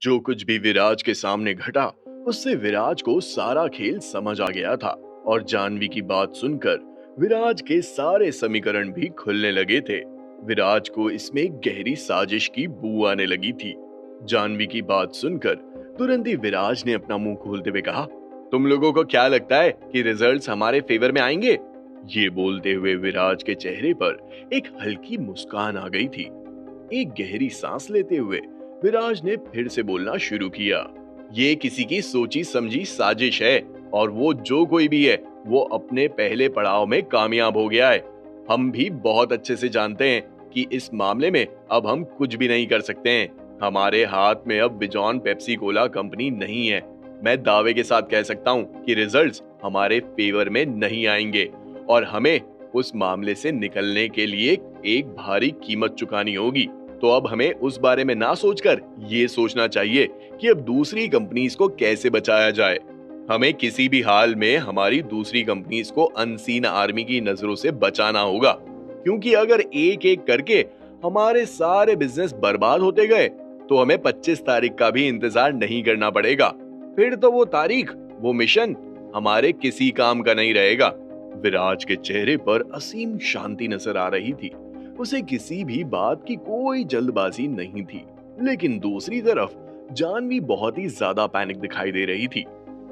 जो कुछ भी विराज के सामने घटा, उससे विराज को सारा खेल समझ आ गया था। और जानवी की बात सुनकर विराज के सारे समीकरण भी खुलने लगे थे। विराज को इसमें एक गहरी साजिश की बू आने लगी थी। जानवी की बात सुनकर तुरंत ही विराज ने अपना मुंह खोलते हुए कहा, तुम लोगों को क्या लगता है कि रिजल्ट्स हमारे फेवर में आएंगे? ये बोलते हुए विराज के चेहरे पर एक हल्की मुस्कान आ गई थी। एक गहरी सांस लेते हुए विराज ने फिर से बोलना शुरू किया, ये किसी की सोची समझी साजिश है, और वो जो कोई भी है वो अपने पहले पड़ाव में कामयाब हो गया है। हम भी बहुत अच्छे से जानते हैं कि इस मामले में अब हम कुछ भी नहीं कर सकते हैं। हमारे हाथ में अब बिजॉन पेप्सी कोला कंपनी नहीं है। मैं दावे के साथ कह सकता हूँ कि रिजल्ट्स हमारे फेवर में नहीं आएंगे, और हमें उस मामले से निकलने के लिए एक भारी कीमत चुकानी होगी। तो अब हमें उस बारे में ना सोचकर ये सोचना चाहिए कि अब दूसरी कंपनीज को कैसे बचाया जाए। हमें किसी भी हाल में हमारी दूसरी कंपनीज को अनसीन आर्मी की नजरों से बचाना होगा, क्योंकि अगर एक एक करके हमारे सारे बिजनेस बर्बाद होते गए तो हमें 25 तारीख का भी इंतजार नहीं करना पड़ेगा। फिर तो वो तारीख, वो मिशन हमारे किसी काम का नहीं रहेगा। विराज के चेहरे पर असीम शांति नजर आ रही थी। उसे किसी भी बात की कोई जल्दबाजी नहीं थी। लेकिन दूसरी तरफ जानवी बहुत ही ज्यादा पैनिक दिखाई दे रही थी।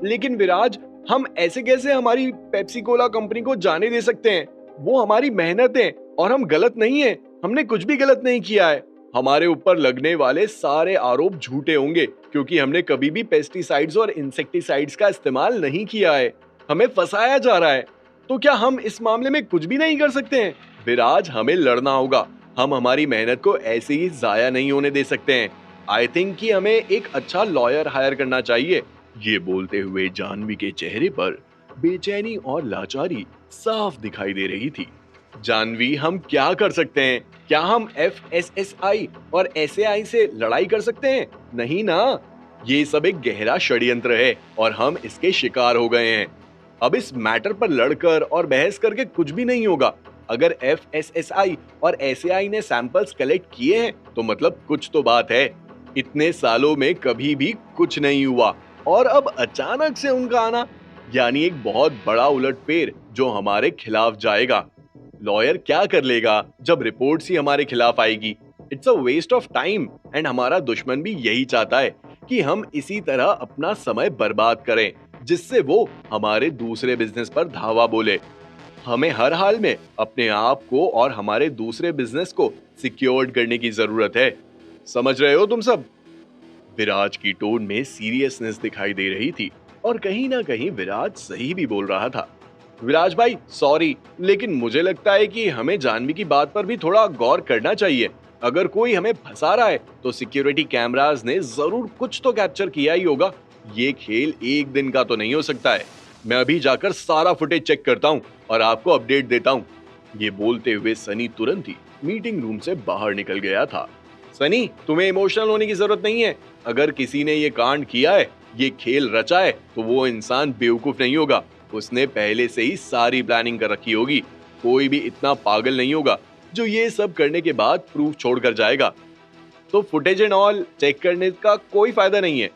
लेकिन विराज, हम ऐसे कैसे हमारी पेप्सी कोला कंपनी को जाने दे सकते हैं? वो हमारी मेहनत है और हम गलत नहीं है। हमने कुछ भी गलत नहीं किया है। हमारे ऊपर लगने वाले सारे आरोप झूठे होंगे, क्योंकि हमने कभी भी पेस्टिसाइड्स और इंसेक्टिसाइड्स का इस्तेमाल नहीं किया है। हमें फंसाया जा रहा है। तो क्या हम इस मामले में कुछ भी नहीं कर सकते हैं? विराज, हमें लड़ना होगा। हम हमारी मेहनत को ऐसे ही जाया नहीं होने दे सकते हैं। आई थिंक कि हमें एक अच्छा लॉयर हायर करना चाहिए। ये बोलते हुए जानवी के चेहरे पर बेचैनी और लाचारी साफ दिखाई दे रही थी। जानवी, हम क्या कर सकते हैं? क्या हम FSSI और SAI से लड़ाई कर सकते हैं? नहीं ना। ये सब एक गहरा षड्यंत्र है और हम इसके शिकार हो गए हैं। अब इस मैटर पर लड़कर और बहस करके कुछ भी नहीं होगा। अगर FSSI और SAI ने सैंपल्स कलेक्ट किए हैं तो मतलब कुछ तो बात है। इतने सालों में कभी भी कुछ नहीं हुआ, और अब अचानक से उनका आना, यानी एक बहुत बड़ा उलटफेर जो हमारे खिलाफ जाएगा। लॉयर क्या कर लेगा जब रिपोर्ट्स ही हमारे खिलाफ आएगी? It's a waste of time, and हमारा दुश्मन भी यही चाहता है कि हम इसी तरह अपना समय बर्बाद करें, जिससे वो हमारे दूसरे बिजनेस पर धावा बोले। हमें हर हाल में अपने आप को और हमारे दूसरे बिजनेस को सिक्योर्ड करने की जरूरत है। समझ रहे हो तुम सब? विराज की टोन में सीरियसनेस दिखाई दे रही थी, और कहीं ना कहीं विराज सही भी बोल रहा था। विराज भाई, सॉरी, लेकिन मुझे लगता है कि हमें जानवी की बात पर भी थोड़ा गौर करना चाहिए। अगर कोई हमें फंसा रहा है तो सिक्योरिटी कैमरास ने जरूर कुछ तो कैप्चर किया ही होगा। ये खेल एक दिन का तो नहीं हो सकता है। मैं अभी जाकर सारा फुटेज चेक करता हूँ और आपको अपडेट देता हूँ। ये बोलते हुए सनी तुरंत ही मीटिंग रूम से बाहर निकल गया था। सनी, तुम्हें इमोशनल होने की जरूरत नहीं है। अगर किसी ने ये कांड किया है, ये खेल रचा है, तो वो इंसान बेवकूफ नहीं होगा। उसने पहले से ही सारी प्लानिंग कर रखी होगी। कोई भी इतना पागल नहीं होगा जो ये सब करने के बाद प्रूफ छोड़कर जाएगा। तो फुटेज एंड ऑल चेक करने का कोई फायदा नहीं है।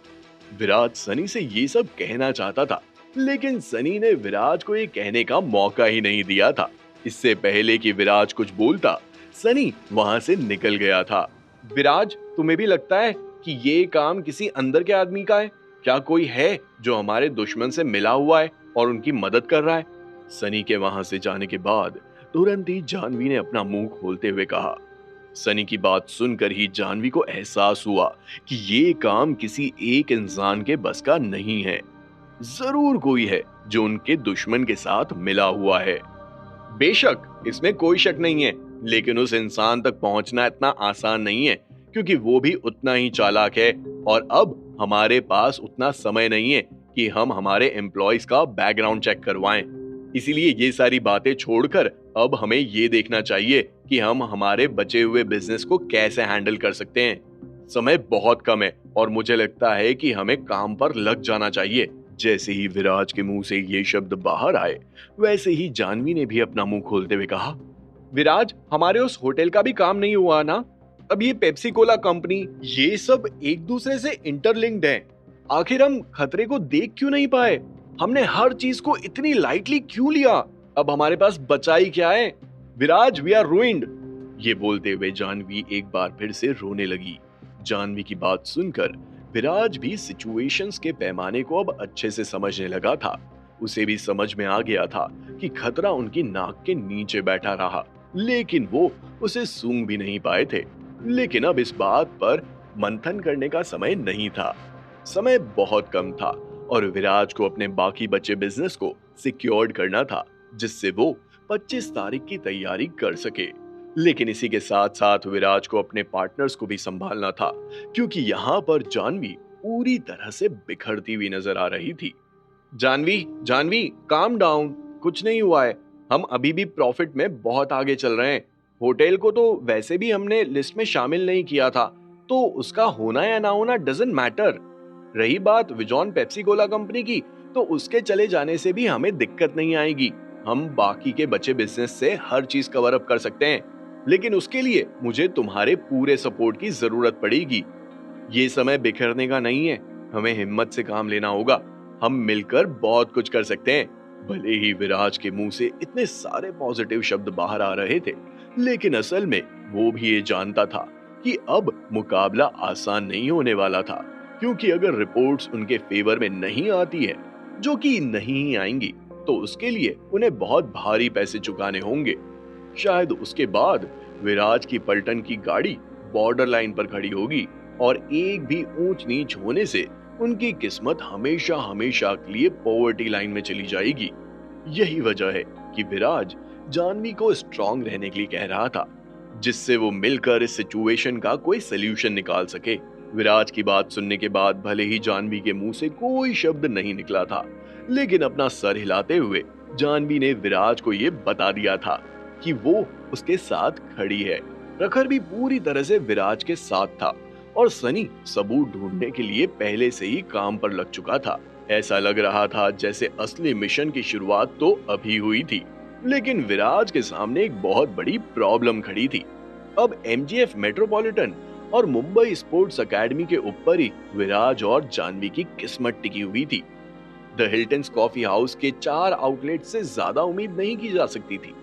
विराज सनी से ये सब कहना चाहता था, लेकिन सनी ने विराज को ये कहने का मौका ही नहीं दिया था। इससे पहले कि विराज कुछ बोलता, सनी वहां से निकल गया था। विराज, तुम्हें भी लगता है कि ये काम किसी अंदर के आदमी का है? क्या कोई है जो हमारे दुश्मन से मिला हुआ है और उनकी मदद कर रहा है? सनी के वहां से जाने के बाद तुरंत ही जानवी ने अपना मुंह खोलते हुए कहा। सनी की बात सुनकर ही जानवी को एहसास हुआ कि ये काम किसी एक इंसान के बस का नहीं है। जरूर कोई है जो उनके दुश्मन के साथ मिला हुआ है। बेशक इसमें कोई शक नहीं है, लेकिन उस इंसान तक पहुंचना इतना आसान नहीं है, क्योंकि वो भी उतना ही चालाक है। और अब हमारे पास उतना समय नहीं है कि हम हमारे एम्प्लॉयज का बैकग्राउंड चेक करवाएं। इसीलिए ये सारी बातें छोड़कर अब हमें ये देखना चाहिए कि हम हमारे बचे हुए बिजनेस को कैसे हैंडल कर सकते हैं। समय बहुत कम है और मुझे लगता है कि हमें काम पर लग जाना चाहिए। जैसे ही विराज के मुंह से ये शब्द बाहर आए, वैसे ही जानवी ने भी अपना मुंह खोलते हुए कहा, विराज, हमारे उस होटल का भी काम नहीं हुआ ना? अब ये पेप्सी कोला कंपनी, ये सब एक दूसरे से इंटरलिंक्ड हैं। आखिर हम खतरे को देख क्यों नहीं पाए? हमने हर चीज को इतनी लाइटली क्यों लिया? अब हमारे पास बचा ही क्या है? विराज, वी आर रूइंड। ये बोलते हुए जानवी एक बार फिर से रोने लगी। जानवी की बात सुनकर विराज भी सिचुएशंस के पैमाने को अब अच्छे से समझने लगा था। उसे भी समझ में आ गया था कि खतरा उनकी नाक के नीचे बैठा रहा, लेकिन वो उसे सूंघ भी नहीं पाए थे। लेकिन अब इस बात पर मंथन करने का समय नहीं था। समय बहुत कम था और विराज को अपने बाकी बचे बिजनेस को सिक्योर्ड करना था, जिससे वो 25 तारीख की तैयारी कर सके। लेकिन इसी के साथ साथ विराज को अपने पार्टनर्स को भी संभालना था, क्योंकि यहाँ पर जानवी पूरी तरह से बिखरती हुई नजर आ रही थी। Janvi, Janvi, calm down. कुछ नहीं हुआ है। हम अभी भी प्रॉफिट में बहुत आगे चल रहे हैं। होटल को तो वैसे भी हमने लिस्ट में शामिल नहीं किया था, तो उसका होना या ना होना डजंट मैटर। रही बात विजॉन पेप्सी कोला कंपनी की, तो उसके चले जाने से भी हमें दिक्कत नहीं आएगी। हम बाकी के बचे बिजनेस से हर चीज कवर अप कर सकते हैं, लेकिन उसके लिए मुझे तुम्हारे पूरे सपोर्ट की जरूरत पड़ेगी। ये समय बिखरने का नहीं है, हमें हिम्मत से काम लेना होगा। हम मिलकर बहुत कुछ कर सकते हैं। भले ही विराज के मुंह से इतने सारे पॉजिटिव शब्द बाहर आ रहे थे, लेकिन असल में वो भी ये जानता था कि अब मुकाबला आसान नहीं होने वाला था, क्योंकि अगर रिपोर्ट्स उनके फेवर में नहीं आती है, जो कि नहीं ही आएंगी, तो उसके लिए उन्हें बहुत भारी पैसे चुकाने होंगे। शायद उसके बाद विराज की पलटन की गाड़ी बॉर्डर लाइन पर खड़ी होगी और एक भी ऊंच नीच होने से उनकी किस्मत हमेशा हमेशा के लिए पॉवर्टी लाइन में चली जाएगी। यही वजह है कि विराज जानवी को स्ट्रांग रहने के लिए कह रहा था, जिससे वो मिलकर इस सिचुएशन का कोई सोल्यूशन निकाल सके। विराज की बात सुनने के बाद भले ही जानवी के मुंह से कोई शब्द नहीं निकला था, लेकिन अपना सर हिलाते हुए जानवी ने विराज को ये बता दिया था कि वो उसके साथ खड़ी है। प्रखर भी पूरी तरह से विराज के साथ था और सनी सबूत ढूंढने के लिए पहले से ही काम पर लग चुका था। ऐसा लग रहा था जैसे असली मिशन की शुरुआत तो अभी हुई थी, लेकिन विराज के सामने एक बहुत बड़ी प्रॉब्लम खड़ी थी। अब एमजीएफ मेट्रोपॉलिटन और मुंबई स्पोर्ट्स एकेडमी के ऊपर ही विराज और जानवी की किस्मत टिकी हुई थी। द हिल्टन कॉफी हाउस के 4 आउटलेट से ज्यादा उम्मीद नहीं की जा सकती थी।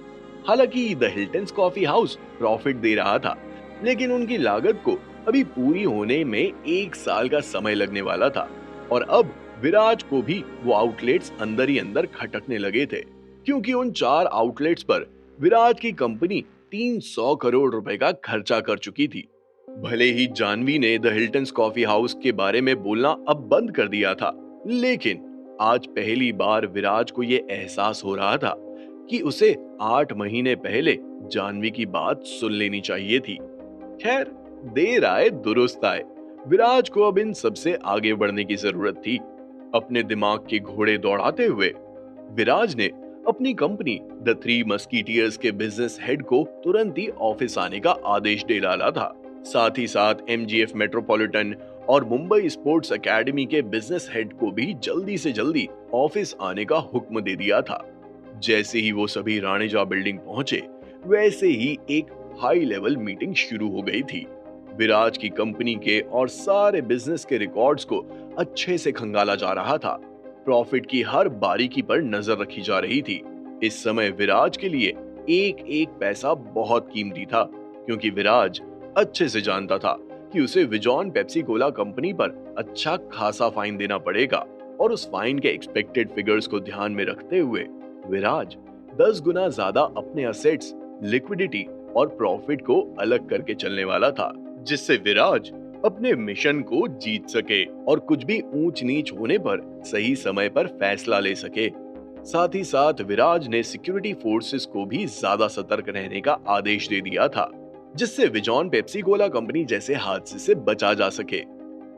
हालांकि the Hilton coffee house profit दे रहा था, लेकिन उनकी लागत को अभी पूरी होने में 1 साल का समय लगने वाला था और अब विराज को भी वो आउटलेट्स अंदर ही अंदर खटकने लगे थे, क्योंकि उन 4 आउटलेट्स पर विराज की कंपनी 300 करोड़ रुपए का खर्चा कर चुकी थी। भले ही जानवी ने द हिल्टन कॉफी हाउस के बारे में बोलना अब बंद कर दिया था, लेकिन आज पहली बार विराज को ये एहसास हो रहा था कि उसे 8 महीने पहले जानवी की बात सुन लेनी चाहिए थी। खैर, देर आए दुरुस्त आए। विराज को अब इन सबसे आगे बढ़ने की जरूरत थी। अपने दिमाग के घोड़े दौड़ाते हुए विराज ने अपनी कंपनी द थ्री मस्कीटियर्स के बिजनेस हेड को तुरंत ही ऑफिस आने का आदेश दे डाला था। साथ ही साथ एमजीएफ मेट्रोपॉलिटन और मुंबई स्पोर्ट्स एकेडमी के बिजनेस हेड को भी जल्दी से जल्दी ऑफिस आने का हुक्म दे दिया था। जैसे ही वो सभी राणेजा बिल्डिंग पहुंचे, वैसे ही एक हाई लेवल मीटिंग शुरू हो गई थी। विराज की कंपनी के और सारे बिजनेस के रिकॉर्ड्स को अच्छे से खंगाला जा रहा था। प्रॉफिट की हर बारीकी पर नजर रखी जा रही थी। इस समय विराज के लिए एक एक पैसा बहुत कीमती था, क्योंकि विराज अच्छे से जानता था कि उसे विजॉन पेप्सी कोला कंपनी पर अच्छा खासा फाइन देना पड़ेगा और उस फाइन के एक्सपेक्टेड फिगर्स को ध्यान में रखते हुए विराज 10 गुना ज्यादा अपने असेट्स, लिक्विडिटी और प्रॉफिट को अलग करके चलने वाला था, जिससे विराज अपने मिशन को जीत सके और कुछ भी ऊंच नीच होने पर सही समय पर फैसला ले सके। साथ ही साथ विराज ने सिक्योरिटी फोर्सेस को भी ज्यादा सतर्क रहने का आदेश दे दिया था, जिससे विजॉन पेप्सी कोला कंपनी जैसे हादसे से बचा जा सके।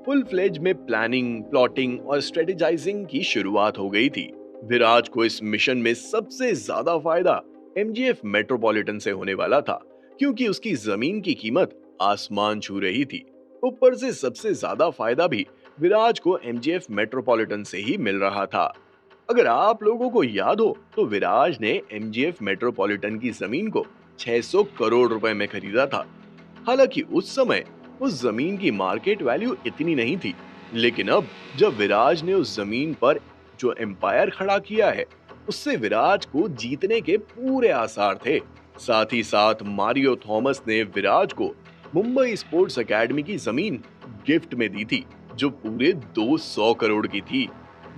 फुल फ्लेज में प्लानिंग, प्लॉटिंग और स्ट्रेटेजाइजिंग की शुरुआत हो गई थी। विराज को इस मिशन में सबसे ज्यादा फायदा एमजीएफ मेट्रोपॉलिटन से होने वाला था, क्योंकि उसकी जमीन की कीमत आसमान छू रही थी। ऊपर से सबसे ज्यादा फायदा भी विराज को एमजीएफ मेट्रोपॉलिटन से ही मिल रहा था। अगर आप लोगों को याद हो, तो विराज ने एमजीएफ मेट्रोपॉलिटन की जमीन को 600 करोड़ रुपए में खरीदा था। हालांकि उस समय उस जमीन की मार्केट वैल्यू इतनी नहीं थी, लेकिन अब जब विराज ने उस जमीन पर जो एम्पायर खड़ा किया है, उससे विराज को जीतने के पूरे आसार थे। साथ ही साथ मारियो थॉमस ने विराज को मुंबई स्पोर्ट्स एकेडमी की जमीन गिफ्ट में दी थी, जो पूरे 200 करोड़ की थी।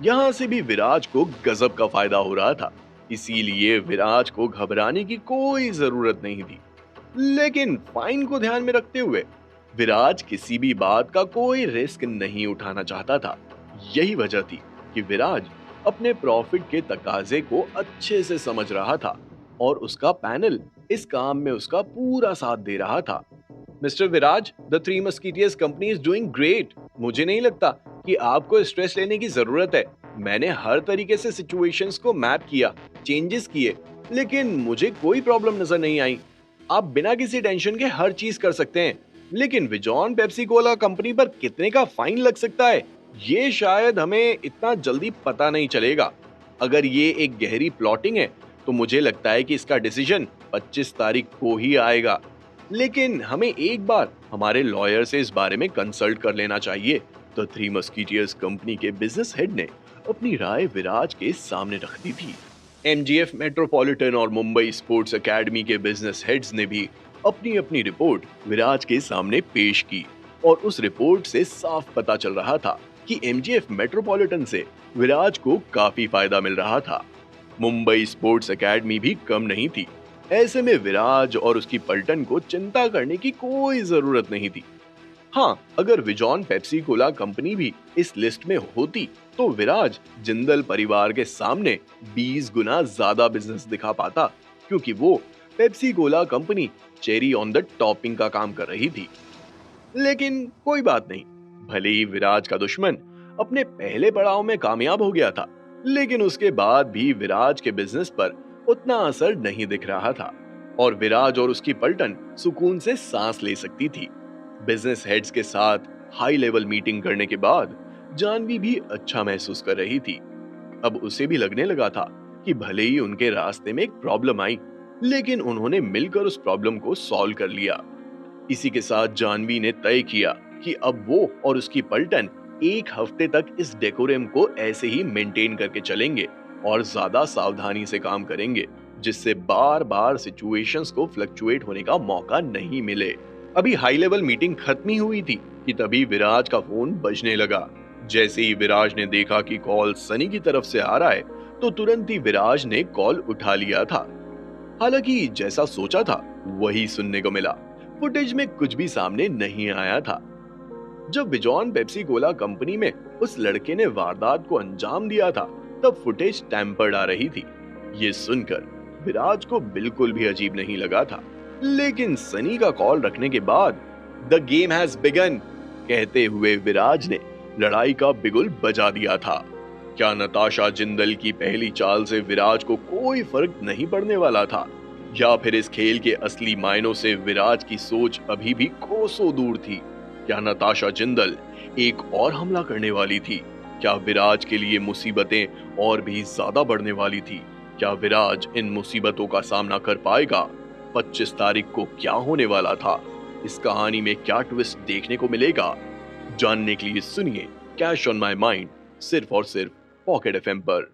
यहाँ से भी विराज को गजब का फायदा हो रहा था, इसीलिए विराज को घबराने की कोई जरूरत नहीं थी। लेकिन फाइन को ध्यान में रखते हुए विराज किसी भी बात का कोई रिस्क नहीं उठाना चाहता था। यही वजह थी कि विराज अपने प्रॉफिट के तकाजे को अच्छे से समझ रहा था और उसका पैनल इस काम में उसका पूरा साथ दे रहा था। Mister Viraj, the three musketeers company is doing great. मुझे नहीं लगता कि आपको स्ट्रेस लेने की जरूरत है। मैंने हर तरीके से सिचुएशंस को मैप किया, चेंजेस किए, लेकिन मुझे कोई प्रॉब्लम नजर नहीं आई। आप बिना किसी टेंशन के हर चीज कर सकते हैं, लेकिन विजॉन पेप्सी कोला कंपनी पर कितने का फाइन लग सकता है, ये शायद हमें इतना जल्दी पता नहीं चलेगा। अगर ये एक गहरी प्लॉटिंग है, तो मुझे लगता है कि इसका डिसीजन 25 तारीख को ही आएगा। लेकिन हमें एक बार हमारे लॉयर से इस बारे में कंसल्ट कर लेना चाहिए। तो थ्री मस्कीटियर्स कंपनी के बिजनेस हेड ने अपनी राय विराज के सामने रख दी थी। एमजीएफ मेट्रोपॉलिटन और मुंबई स्पोर्ट्स एकेडमी के बिजनेस हेड्स ने भी अपनी अपनी रिपोर्ट विराज के सामने पेश की, और उस रिपोर्ट से साफ पता चल रहा था कि एमजीएफ मेट्रोपॉलिटन से विराज को काफी फायदा मिल रहा था। मुंबई स्पोर्ट्स एकेडमी भी कम नहीं थी। ऐसे में विराज और उसकी पलटन को चिंता करने की कोई जरूरत नहीं थी। हाँ, अगर विजॉन पेप्सी कोला कंपनी भी इस लिस्ट में होती, तो विराज जिंदल परिवार के सामने 20 गुना ज्यादा बिजनेस दिखा पाता, क्योंकि वो Pepsi Cola company cherry on the topping का काम कर रही थी। लेकिन कोई बात नहीं, भले ही विराज का दुश्मन अपने पहले पड़ाव में कामयाब हो गया था, लेकिन उसके बाद भी विराज के बिजनेस पर उतना असर नहीं दिख रहा था, और विराज और उसकी पलटन सुकून से सांस ले सकती थी। बिजनेस हेड्स के साथ हाई लेवल मीटिंग करने के बाद जानवी भी अच्छा महसूस कर रही थी। अब उसे भी लगने लगा था कि भले ही उनके रास्ते में एक प्रॉब्लम आई, लेकिन उन्होंने मिलकर उस प्रॉब्लम को सॉल्व कर लिया। इसी के साथ जानवी ने तय किया कि अब वो और उसकी पलटन एक हफ्ते तक इस डेकोरम को ऐसे ही मेंटेन करके चलेंगे और ज्यादा सावधानी से काम करेंगे, जिससे बार बार सिचुएशंस को फ्लक्चुएट होने का मौका नहीं मिले। अभी हाई लेवल मीटिंग खत्म ही हुई थी कि तभी विराज का फोन बजने लगा। जैसे ही विराज ने देखा कि कॉल सनी की तरफ से आ रहा है, तो तुरंत ही विराज ने कॉल उठा लिया था। हालांकि जैसा सोचा था वही सुनने को मिला। फुटेज में कुछ भी सामने नहीं आया था। जब विजॉन पेप्सी कोला कंपनी में उस लड़के ने वारदात को अंजाम दिया था, तब फुटेज टेम्पर्ड आ रही थी। ये सुनकर विराज को बिल्कुल भी अजीब नहीं लगा था, लेकिन सनी का कॉल रखने के बाद द गेम हैज बिगन कहते हुए विराज ने लड़ाई का बिगुल बजा दिया था। क्या नताशा जिंदल की पहली चाल से विराज को कोई फर्क नहीं पड़ने वाला था, या फिर इस खेल के असली मायनों से विराज की सोच अभी भी कोसों दूर थी? क्या नताशा जिंदल एक और हमला करने वाली थी? क्या विराज के लिए मुसीबतें और भी ज्यादा बढ़ने वाली थी? क्या विराज इन मुसीबतों का सामना कर पाएगा? 25 तारीख को क्या होने वाला था? इस कहानी में क्या ट्विस्ट देखने को मिलेगा? जानने के लिए सुनिए कैश ऑन माई माइंड, सिर्फ और सिर्फ पॉकेट एफएम पर।